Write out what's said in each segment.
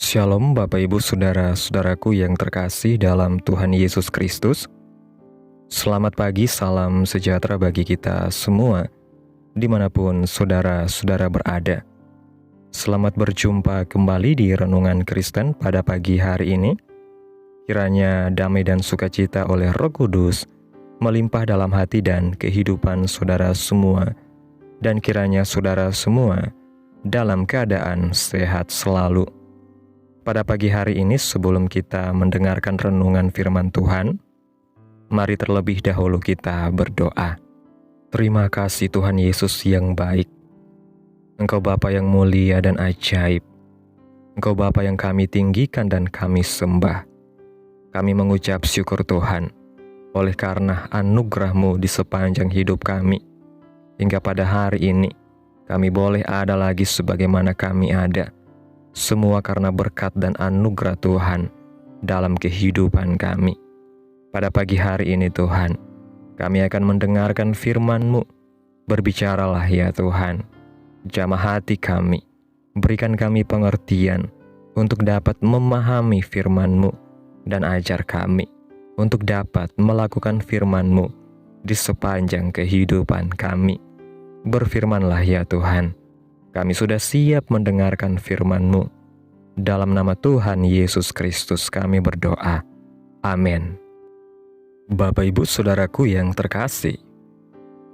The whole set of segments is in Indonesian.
Shalom Bapak Ibu Saudara-saudaraku yang terkasih dalam Tuhan Yesus Kristus. Selamat pagi, salam sejahtera bagi kita semua, dimanapun saudara-saudara berada. Selamat berjumpa kembali di Renungan Kristen pada pagi hari ini. Kiranya damai dan sukacita oleh Roh Kudus melimpah dalam hati dan kehidupan saudara semua. Dan kiranya saudara semua dalam keadaan sehat selalu. Pada pagi hari ini sebelum kita mendengarkan renungan firman Tuhan, mari terlebih dahulu kita berdoa. Terima kasih Tuhan Yesus yang baik. Engkau Bapa yang mulia dan ajaib. Engkau Bapa yang kami tinggikan dan kami sembah. Kami mengucap syukur Tuhan, oleh karena anugerah-Mu di sepanjang hidup kami. Hingga pada hari ini, kami boleh ada lagi sebagaimana kami ada. Semua karena berkat dan anugerah Tuhan dalam kehidupan kami. Pada pagi hari ini Tuhan, kami akan mendengarkan firman-Mu. Berbicaralah ya Tuhan, jamah hati kami, berikan kami pengertian untuk dapat memahami firman-Mu, dan ajar kami untuk dapat melakukan firman-Mu di sepanjang kehidupan kami. Berfirmanlah ya Tuhan, kami sudah siap mendengarkan firman-Mu. Dalam nama Tuhan Yesus Kristus kami berdoa. Amin. Bapak Ibu Saudaraku yang terkasih,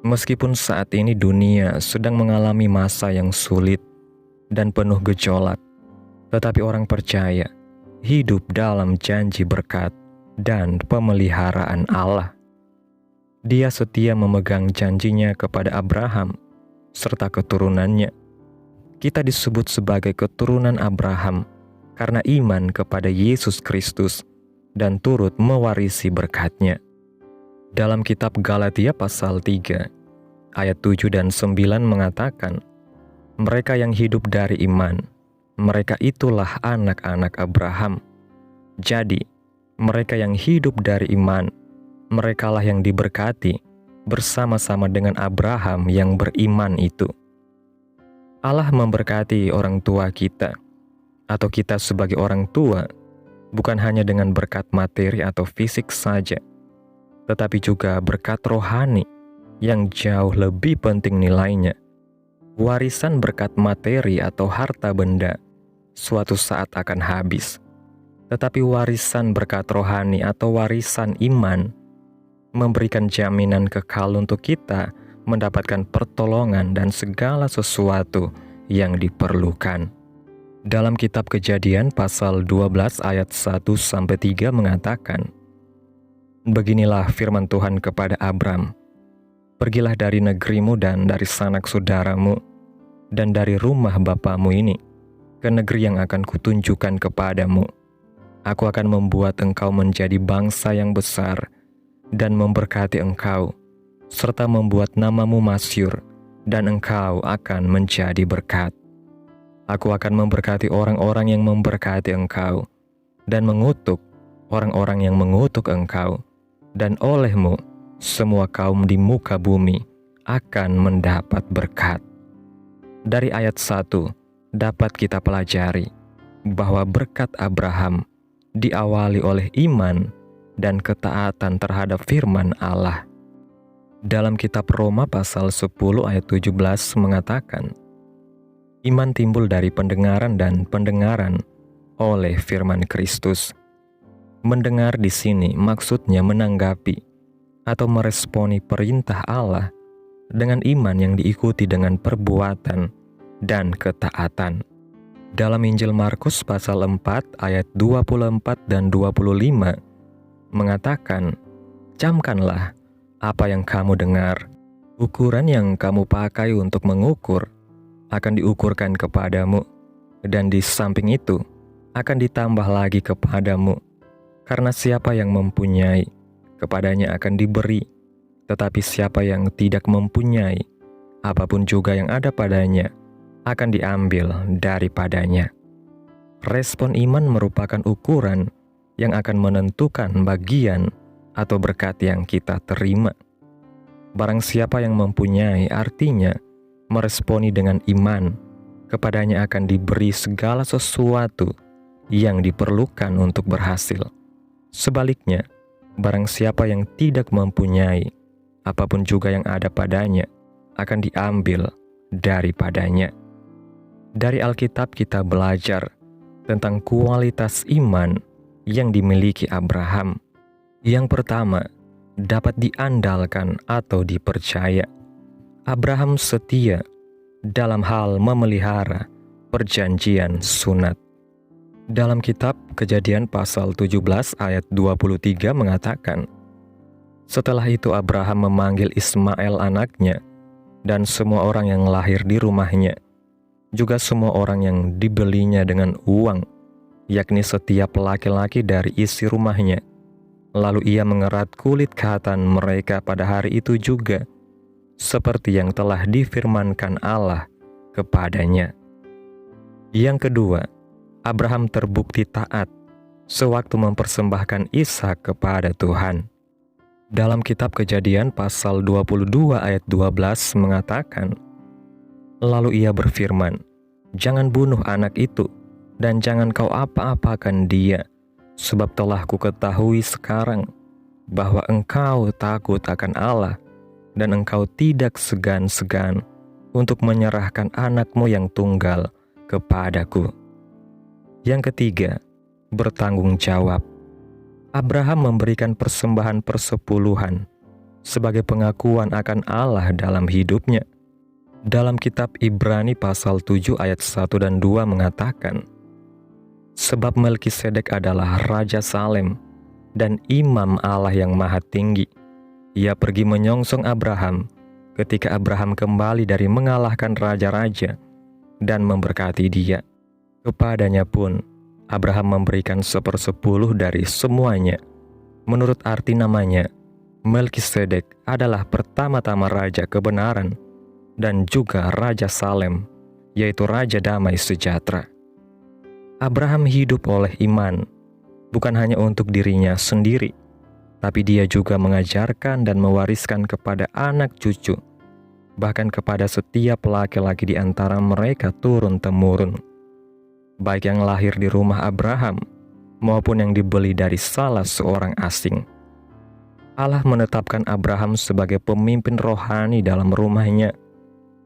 meskipun saat ini dunia sedang mengalami masa yang sulit dan penuh gejolak, tetapi orang percaya hidup dalam janji berkat dan pemeliharaan Allah. Dia setia memegang janjinya kepada Abraham serta keturunannya. Kita disebut sebagai keturunan Abraham karena iman kepada Yesus Kristus dan turut mewarisi berkat-Nya. Dalam kitab Galatia pasal 3, ayat 7 dan 9 mengatakan, mereka yang hidup dari iman, mereka itulah anak-anak Abraham. Jadi, mereka yang hidup dari iman, merekalah yang diberkati bersama-sama dengan Abraham yang beriman itu. Allah memberkati orang tua kita, atau kita sebagai orang tua, bukan hanya dengan berkat materi atau fisik saja, tetapi juga berkat rohani yang jauh lebih penting nilainya. Warisan berkat materi atau harta benda suatu saat akan habis, tetapi warisan berkat rohani atau warisan iman memberikan jaminan kekal untuk kita mendapatkan pertolongan dan segala sesuatu yang diperlukan. Dalam kitab Kejadian pasal 12 ayat 1-3 mengatakan, beginilah firman Tuhan kepada Abram, pergilah dari negerimu dan dari sanak saudaramu dan dari rumah bapamu ini ke negeri yang akan kutunjukkan kepadamu. Aku akan membuat engkau menjadi bangsa yang besar dan memberkati engkau, serta membuat namamu masyhur, dan engkau akan menjadi berkat. Aku akan memberkati orang-orang yang memberkati engkau, dan mengutuk orang-orang yang mengutuk engkau, dan olehmu semua kaum di muka bumi akan mendapat berkat. Dari ayat 1 dapat kita pelajari bahwa berkat Abraham diawali oleh iman dan ketaatan terhadap firman Allah. Dalam kitab Roma pasal 10 ayat 17 mengatakan, iman timbul dari pendengaran dan pendengaran oleh firman Kristus. Mendengar di sini maksudnya menanggapi atau meresponi perintah Allah dengan iman yang diikuti dengan perbuatan dan ketaatan. Dalam Injil Markus pasal 4 ayat 24 dan 25 mengatakan, camkanlah apa yang kamu dengar. Ukuran yang kamu pakai untuk mengukur akan diukurkan kepadamu, dan di samping itu akan ditambah lagi kepadamu. Karena siapa yang mempunyai, kepadanya akan diberi, tetapi siapa yang tidak mempunyai, apapun juga yang ada padanya akan diambil daripadanya. Respon iman merupakan ukuran yang akan menentukan bagian atau berkat yang kita terima. Barang siapa yang mempunyai artinya meresponi dengan iman, kepadanya akan diberi segala sesuatu yang diperlukan untuk berhasil. Sebaliknya, barang siapa yang tidak mempunyai, apapun juga yang ada padanya akan diambil daripadanya. Dari Alkitab kita belajar tentang kualitas iman yang dimiliki Abraham. Yang pertama, dapat diandalkan atau dipercaya. Abraham setia dalam hal memelihara perjanjian sunat. Dalam kitab Kejadian pasal 17 ayat 23 mengatakan, setelah itu Abraham memanggil Ismail anaknya dan semua orang yang lahir di rumahnya, juga semua orang yang dibelinya dengan uang, yakni setiap laki-laki dari isi rumahnya. Lalu ia mengerat kulit kehatan mereka pada hari itu juga, seperti yang telah difirmankan Allah kepadanya. Yang kedua, Abraham terbukti taat sewaktu mempersembahkan Ishak kepada Tuhan. Dalam kitab Kejadian pasal 22 ayat 12 mengatakan, lalu ia berfirman, jangan bunuh anak itu, dan jangan kau apa-apakan dia, sebab telah kuketahui sekarang bahwa engkau takut akan Allah, dan engkau tidak segan-segan untuk menyerahkan anakmu yang tunggal kepadaku. Yang ketiga, bertanggung jawab. Abraham memberikan persembahan persepuluhan sebagai pengakuan akan Allah dalam hidupnya. Dalam kitab Ibrani pasal 7 ayat 1 dan 2 mengatakan, sebab Melkisedek adalah Raja Salem dan Imam Allah yang Maha Tinggi. Ia pergi menyongsong Abraham ketika Abraham kembali dari mengalahkan raja-raja dan memberkati dia. Kepadanya pun Abraham memberikan 1/10 dari semuanya. Menurut arti namanya, Melkisedek adalah pertama-tama Raja Kebenaran dan juga Raja Salem, yaitu Raja Damai Sejahtera. Abraham hidup oleh iman, bukan hanya untuk dirinya sendiri, tapi dia juga mengajarkan dan mewariskan kepada anak cucu, bahkan kepada setiap laki-laki di antara mereka turun-temurun, baik yang lahir di rumah Abraham maupun yang dibeli dari salah seorang asing. Allah menetapkan Abraham sebagai pemimpin rohani dalam rumahnya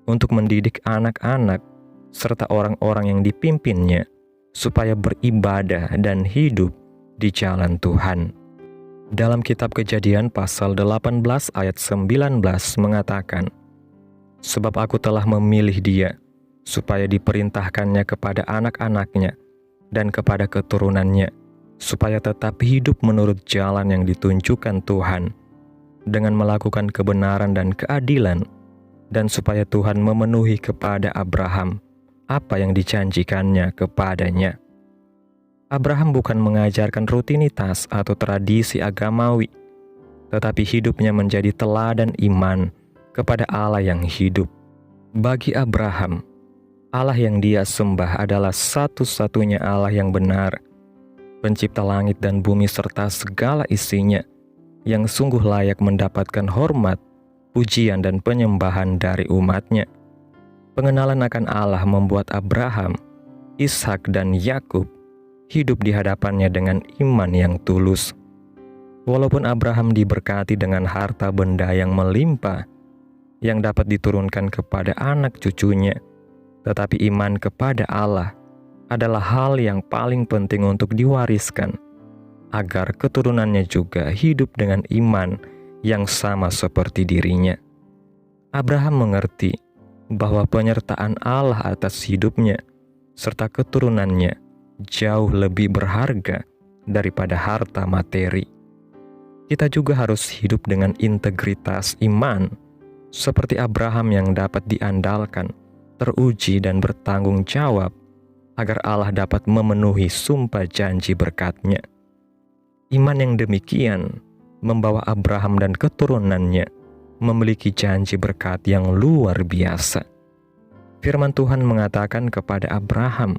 untuk mendidik anak-anak serta orang-orang yang dipimpinnya supaya beribadah dan hidup di jalan Tuhan. Dalam kitab Kejadian pasal 18 ayat 19 mengatakan, sebab aku telah memilih dia supaya diperintahkannya kepada anak-anaknya dan kepada keturunannya, supaya tetap hidup menurut jalan yang ditunjukkan Tuhan dengan melakukan kebenaran dan keadilan, dan supaya Tuhan memenuhi kepada Abraham apa yang dijanjikannya kepadanya. Abraham bukan mengajarkan rutinitas atau tradisi agamawi, tetapi hidupnya menjadi teladan iman kepada Allah yang hidup. Bagi Abraham, Allah yang dia sembah adalah satu-satunya Allah yang benar, pencipta langit dan bumi serta segala isinya, yang sungguh layak mendapatkan hormat, pujian dan penyembahan dari umatnya. Pengenalan akan Allah membuat Abraham, Ishak dan Yakub hidup di hadapannya dengan iman yang tulus. Walaupun Abraham diberkati dengan harta benda yang melimpah, yang dapat diturunkan kepada anak cucunya, tetapi iman kepada Allah adalah hal yang paling penting untuk diwariskan, agar keturunannya juga hidup dengan iman yang sama seperti dirinya. Abraham mengerti bahwa penyertaan Allah atas hidupnya serta keturunannya jauh lebih berharga daripada harta materi. Kita juga harus hidup dengan integritas iman, seperti Abraham yang dapat diandalkan, teruji dan bertanggung jawab, agar Allah dapat memenuhi sumpah janji berkat-Nya. Iman yang demikian membawa Abraham dan keturunannya memiliki janji berkat yang luar biasa. Firman Tuhan mengatakan kepada Abraham,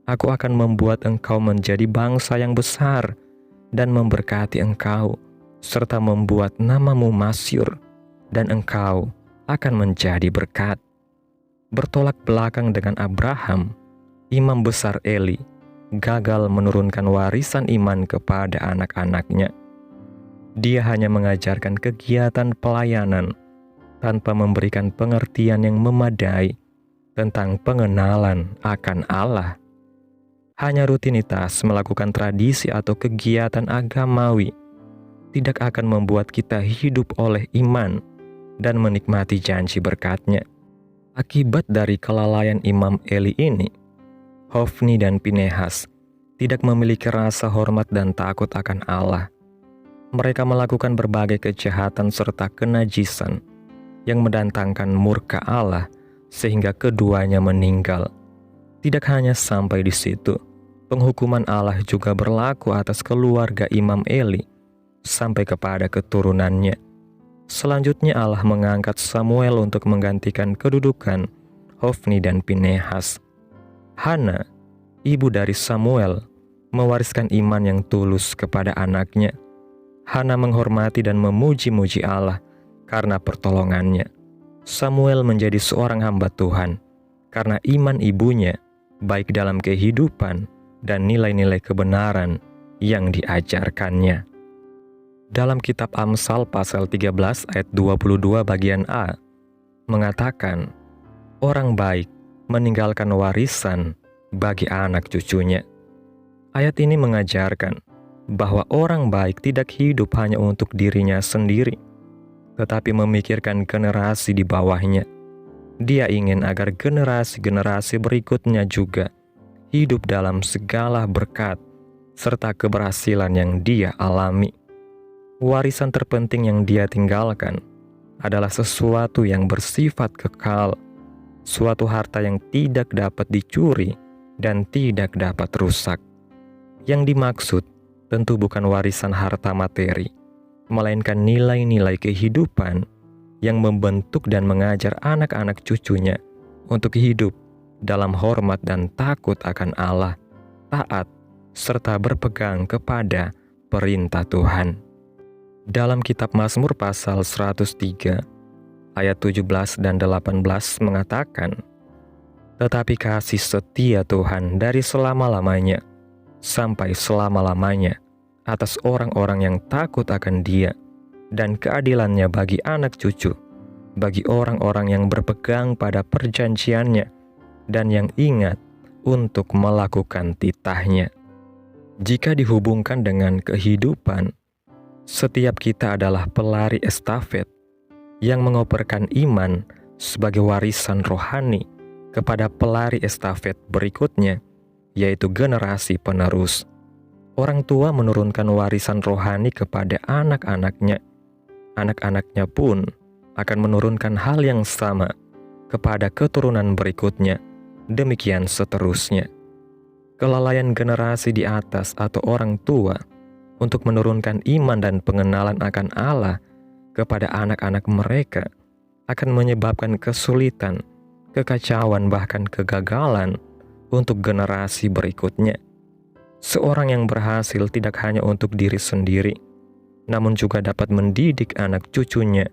aku akan membuat engkau menjadi bangsa yang besar dan memberkati engkau, serta membuat namamu masyhur, dan engkau akan menjadi berkat. Bertolak belakang dengan Abraham, Imam Besar Eli gagal menurunkan warisan iman kepada anak-anaknya. Dia hanya mengajarkan kegiatan pelayanan tanpa memberikan pengertian yang memadai tentang pengenalan akan Allah. Hanya rutinitas melakukan tradisi atau kegiatan agamawi tidak akan membuat kita hidup oleh iman dan menikmati janji berkat-Nya. Akibat dari kelalaian Imam Eli ini, Hofni dan Pinehas tidak memiliki rasa hormat dan takut akan Allah. Mereka melakukan berbagai kejahatan serta kenajisan yang mendatangkan murka Allah sehingga keduanya meninggal. Tidak hanya sampai di situ, penghukuman Allah juga berlaku atas keluarga Imam Eli sampai kepada keturunannya. Selanjutnya Allah mengangkat Samuel untuk menggantikan kedudukan Hofni dan Pinehas. Hana, ibu dari Samuel, mewariskan iman yang tulus kepada anaknya. Hana menghormati dan memuji-muji Allah karena pertolongannya. Samuel menjadi seorang hamba Tuhan karena iman ibunya, baik dalam kehidupan dan nilai-nilai kebenaran yang diajarkannya. Dalam kitab Amsal pasal 13 ayat 22 bagian A, mengatakan, orang baik meninggalkan warisan bagi anak cucunya. Ayat ini mengajarkan bahwa orang baik tidak hidup hanya untuk dirinya sendiri, tetapi memikirkan generasi di bawahnya. Dia ingin agar generasi-generasi berikutnya juga hidup dalam segala berkat serta keberhasilan yang dia alami. Warisan terpenting yang dia tinggalkan adalah sesuatu yang bersifat kekal, suatu harta yang tidak dapat dicuri dan tidak dapat rusak. Yang dimaksud tentu bukan warisan harta materi, melainkan nilai-nilai kehidupan yang membentuk dan mengajar anak-anak cucunya untuk hidup dalam hormat dan takut akan Allah, taat, serta berpegang kepada perintah Tuhan. Dalam kitab Mazmur pasal 103, ayat 17 dan 18 mengatakan, tetapi kasih setia Tuhan dari selama-lamanya sampai selama-lamanya atas orang-orang yang takut akan Dia, dan keadilannya bagi anak cucu, bagi orang-orang yang berpegang pada perjanjiannya dan yang ingat untuk melakukan titahnya. Jika dihubungkan dengan kehidupan, setiap kita adalah pelari estafet yang mengoperkan iman sebagai warisan rohani kepada pelari estafet berikutnya, yaitu generasi penerus. Orang tua menurunkan warisan rohani kepada anak-anaknya. Anak-anaknya pun akan menurunkan hal yang sama kepada keturunan berikutnya. Demikian seterusnya. Kelalaian generasi di atas atau orang tua untuk menurunkan iman dan pengenalan akan Allah kepada anak-anak mereka akan menyebabkan kesulitan, kekacauan, bahkan kegagalan untuk generasi berikutnya. Seorang yang berhasil tidak hanya untuk diri sendiri, namun juga dapat mendidik anak cucunya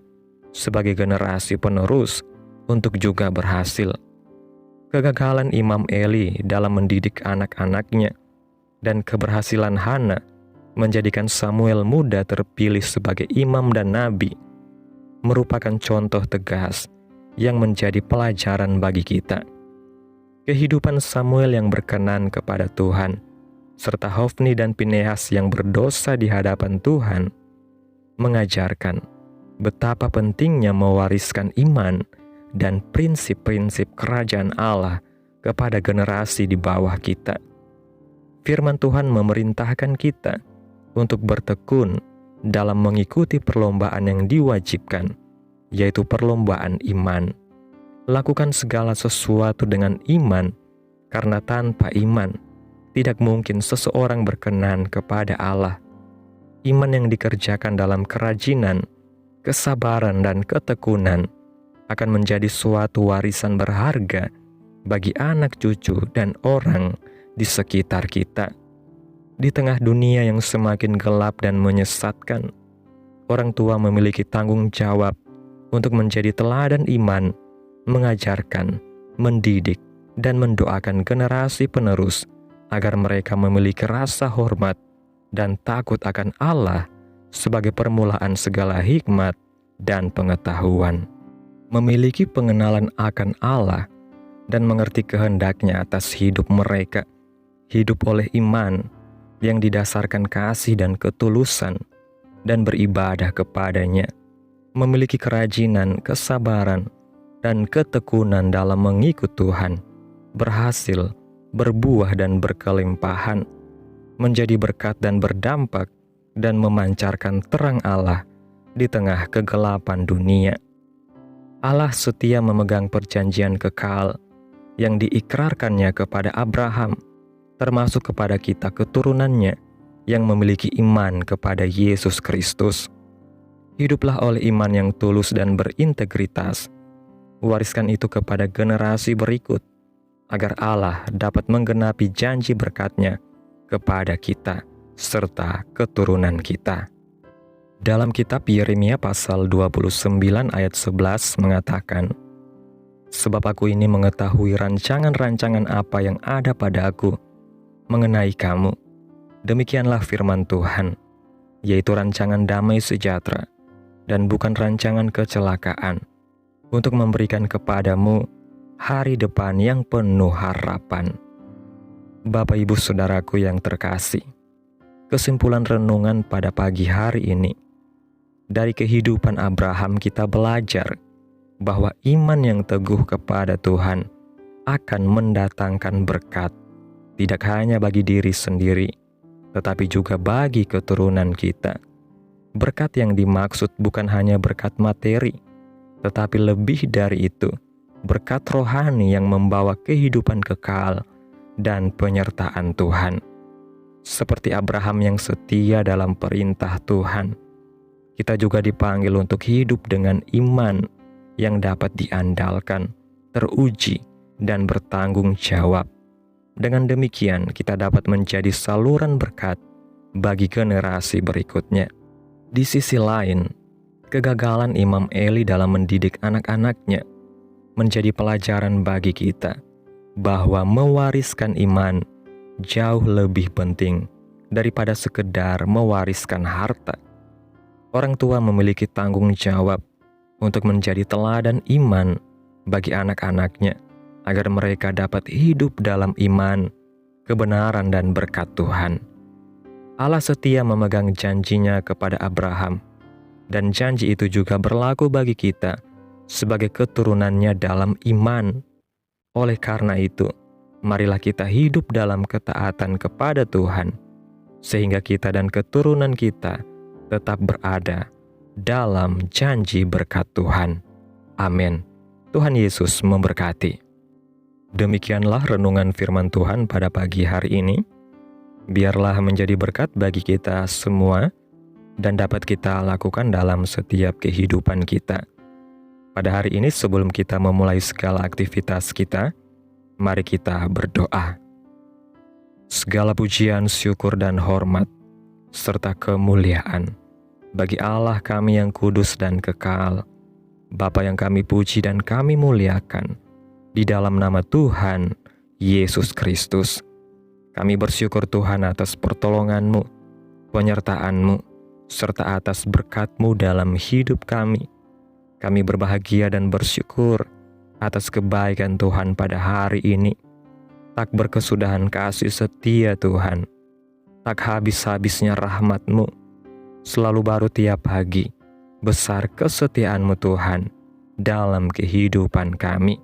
sebagai generasi penerus untuk juga berhasil. Kegagalan Imam Eli dalam mendidik anak-anaknya dan keberhasilan Hana menjadikan Samuel muda terpilih sebagai imam dan nabi merupakan contoh tegas yang menjadi pelajaran bagi kita. Kehidupan Samuel yang berkenan kepada Tuhan serta Hofni dan Pinehas yang berdosa di hadapan Tuhan mengajarkan betapa pentingnya mewariskan iman dan prinsip-prinsip kerajaan Allah kepada generasi di bawah kita. Firman Tuhan memerintahkan kita untuk bertekun dalam mengikuti perlombaan yang diwajibkan, yaitu perlombaan iman. Lakukan segala sesuatu dengan iman, karena tanpa iman tidak mungkin seseorang berkenan kepada Allah. Iman yang dikerjakan dalam kerajinan, kesabaran, dan ketekunan akan menjadi suatu warisan berharga bagi anak cucu dan orang di sekitar kita. Di tengah dunia yang semakin gelap dan menyesatkan, orang tua memiliki tanggung jawab untuk menjadi teladan iman, mengajarkan, mendidik, dan mendoakan generasi penerus agar mereka memiliki rasa hormat dan takut akan Allah sebagai permulaan segala hikmat dan pengetahuan. Memiliki pengenalan akan Allah dan mengerti kehendak-Nya atas hidup mereka, hidup oleh iman yang didasarkan kasih dan ketulusan, dan beribadah kepada-Nya, memiliki kerajinan, kesabaran, dan ketekunan dalam mengikut Tuhan, berhasil, berbuah dan berkelimpahan, menjadi berkat dan berdampak, dan memancarkan terang Allah di tengah kegelapan dunia. Allah setia memegang perjanjian kekal yang diikrarkannya kepada Abraham, termasuk kepada kita keturunannya yang memiliki iman kepada Yesus Kristus. Hiduplah oleh iman yang tulus dan berintegritas. Wariskan itu kepada generasi berikut, agar Allah dapat menggenapi janji berkat-Nya kepada kita serta keturunan kita. Dalam kitab Yeremia pasal 29 ayat 11 mengatakan, "Sebab aku ini mengetahui rancangan-rancangan apa yang ada pada aku mengenai kamu. Demikianlah firman Tuhan, yaitu rancangan damai sejahtera dan bukan rancangan kecelakaan, untuk memberikan kepadamu hari depan yang penuh harapan." Bapak Ibu Saudaraku yang terkasih, kesimpulan renungan pada pagi hari ini, dari kehidupan Abraham kita belajar bahwa iman yang teguh kepada Tuhan akan mendatangkan berkat, tidak hanya bagi diri sendiri, tetapi juga bagi keturunan kita. Berkat yang dimaksud bukan hanya berkat materi, tetapi lebih dari itu, berkat rohani yang membawa kehidupan kekal dan penyertaan Tuhan. Seperti Abraham yang setia dalam perintah Tuhan, kita juga dipanggil untuk hidup dengan iman yang dapat diandalkan, teruji, dan bertanggung jawab. Dengan demikian, kita dapat menjadi saluran berkat bagi generasi berikutnya. Di sisi lain, kegagalan Imam Eli dalam mendidik anak-anaknya menjadi pelajaran bagi kita bahwa mewariskan iman jauh lebih penting daripada sekedar mewariskan harta. Orang tua memiliki tanggung jawab untuk menjadi teladan iman bagi anak-anaknya, agar mereka dapat hidup dalam iman, kebenaran, dan berkat Tuhan. Allah setia memegang janjinya kepada Abraham, dan janji itu juga berlaku bagi kita sebagai keturunannya dalam iman. Oleh karena itu, marilah kita hidup dalam ketaatan kepada Tuhan, sehingga kita dan keturunan kita tetap berada dalam janji berkat Tuhan. Amin. Tuhan Yesus memberkati. Demikianlah renungan firman Tuhan pada pagi hari ini. Biarlah menjadi berkat bagi kita semua dan dapat kita lakukan dalam setiap kehidupan kita. Pada hari ini sebelum kita memulai segala aktivitas kita, mari kita berdoa. Segala pujian, syukur, dan hormat, serta kemuliaan bagi Allah kami yang kudus dan kekal, Bapa yang kami puji dan kami muliakan, di dalam nama Tuhan Yesus Kristus. Kami bersyukur Tuhan atas pertolongan-Mu, penyertaan-Mu, serta atas berkat-Mu dalam hidup kami. Kami berbahagia dan bersyukur atas kebaikan Tuhan pada hari ini. Tak berkesudahan kasih setia Tuhan, tak habis-habisnya rahmat-Mu, selalu baru tiap pagi. Besar kesetiaan-Mu Tuhan dalam kehidupan kami.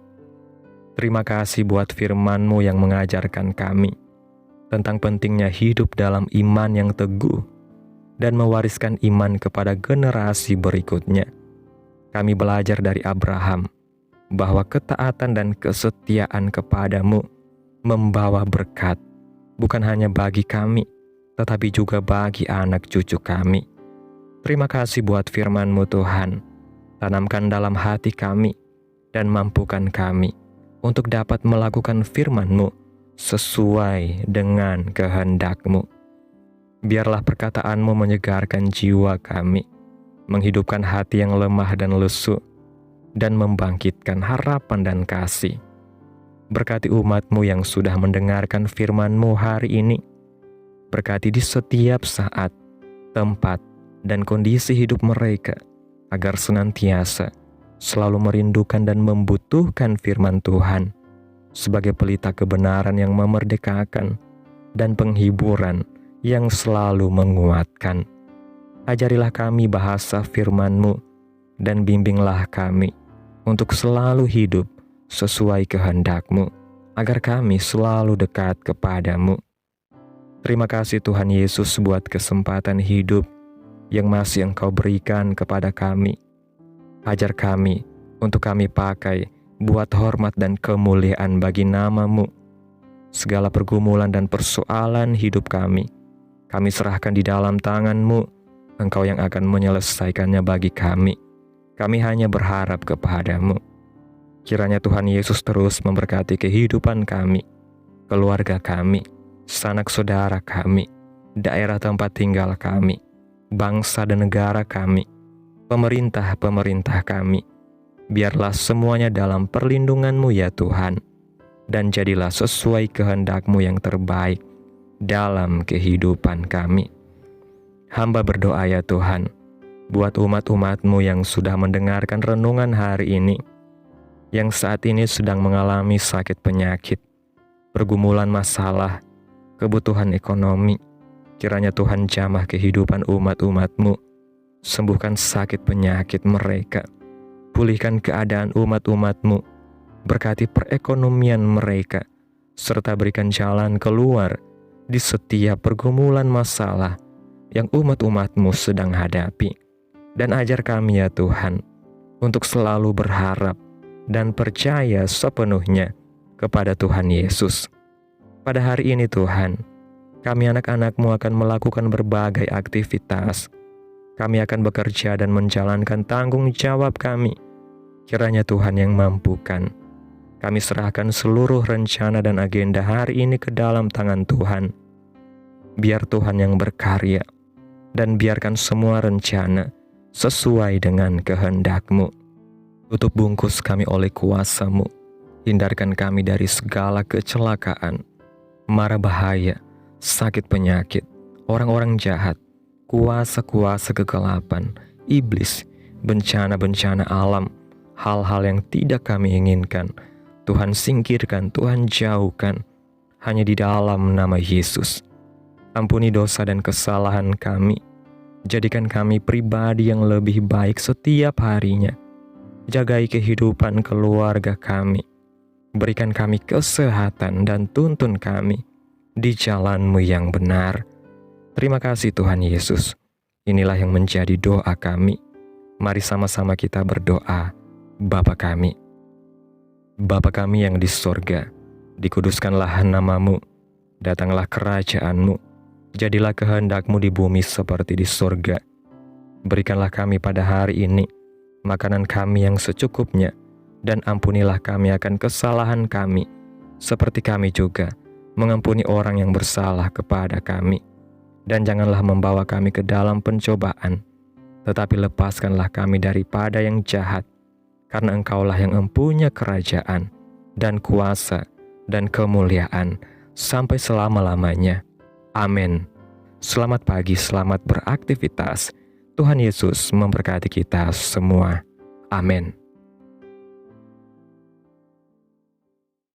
Terima kasih buat firman-Mu yang mengajarkan kami tentang pentingnya hidup dalam iman yang teguh dan mewariskan iman kepada generasi berikutnya. Kami belajar dari Abraham bahwa ketaatan dan kesetiaan kepada-Mu membawa berkat, bukan hanya bagi kami, tetapi juga bagi anak cucu kami. Terima kasih buat firman-Mu Tuhan. Tanamkan dalam hati kami dan mampukan kami untuk dapat melakukan firman-Mu sesuai dengan kehendak-Mu. Biarlah perkataan-Mu menyegarkan jiwa kami, menghidupkan hati yang lemah dan lesu, dan membangkitkan harapan dan kasih. Berkati umat-Mu yang sudah mendengarkan firman-Mu hari ini. Berkati di setiap saat, tempat, dan kondisi hidup mereka, agar senantiasa selalu merindukan dan membutuhkan firman Tuhan sebagai pelita kebenaran yang memerdekakan dan penghiburan yang selalu menguatkan. Ajarilah kami bahasa firman-Mu dan bimbinglah kami untuk selalu hidup sesuai kehendak-Mu, agar kami selalu dekat kepadamu. Terima kasih Tuhan Yesus buat kesempatan hidup yang masih Engkau berikan kepada kami. Ajar kami untuk kami pakai buat hormat dan kemuliaan bagi nama-Mu. Segala pergumulan dan persoalan hidup kami serahkan di dalam tangan-Mu. Engkau yang akan menyelesaikannya bagi kami. Kami hanya berharap kepada-Mu. Kiranya Tuhan Yesus terus memberkati kehidupan kami, keluarga kami, sanak saudara kami, daerah tempat tinggal kami, bangsa dan negara kami, pemerintah kami. Biarlah semuanya dalam perlindungan-Mu ya Tuhan, dan jadilah sesuai kehendak-Mu yang terbaik dalam kehidupan kami. Hamba berdoa ya Tuhan, buat umat-umat-Mu yang sudah mendengarkan renungan hari ini, yang saat ini sedang mengalami sakit penyakit, pergumulan masalah, kebutuhan ekonomi. Kiranya Tuhan jamah kehidupan umat-umat-Mu, sembuhkan sakit penyakit mereka, pulihkan keadaan umat-umat-Mu, berkati perekonomian mereka, serta berikan jalan keluar di setiap pergumulan masalah yang umat-umat-Mu sedang hadapi. Dan ajar kami ya Tuhan, untuk selalu berharap dan percaya sepenuhnya kepada Tuhan Yesus. Pada hari ini Tuhan, kami anak-anak-Mu akan melakukan berbagai aktivitas. Kami akan bekerja dan menjalankan tanggung jawab kami. Kiranya Tuhan yang mampukan. Kami serahkan seluruh rencana dan agenda hari ini ke dalam tangan Tuhan. Biar Tuhan yang berkarya, dan biarkan semua rencana sesuai dengan kehendak-Mu. Tutup bungkus kami oleh kuasa-Mu. Hindarkan kami dari segala kecelakaan, mara bahaya, sakit penyakit, orang-orang jahat, kuasa-kuasa kegelapan, iblis, bencana-bencana alam, hal-hal yang tidak kami inginkan. Tuhan singkirkan, Tuhan jauhkan, hanya di dalam nama Yesus. Ampuni dosa dan kesalahan kami. Jadikan kami pribadi yang lebih baik setiap harinya. Jagai kehidupan keluarga kami. Berikan kami kesehatan dan tuntun kami di jalan-Mu yang benar. Terima kasih Tuhan Yesus. Inilah yang menjadi doa kami. Mari sama-sama kita berdoa. Bapa kami. Bapa kami yang di sorga, dikuduskanlah nama-Mu. Datanglah kerajaan-Mu. Jadilah kehendak-Mu di bumi seperti di sorga. Berikanlah kami pada hari ini makanan kami yang secukupnya, dan ampunilah kami akan kesalahan kami, seperti kami juga mengampuni orang yang bersalah kepada kami. Dan janganlah membawa kami ke dalam pencobaan, tetapi lepaskanlah kami daripada yang jahat, karena Engkaulah yang empunya kerajaan, dan kuasa, dan kemuliaan, sampai selama-lamanya. Amin. Selamat pagi, selamat beraktivitas. Tuhan Yesus memberkati kita semua. Amin.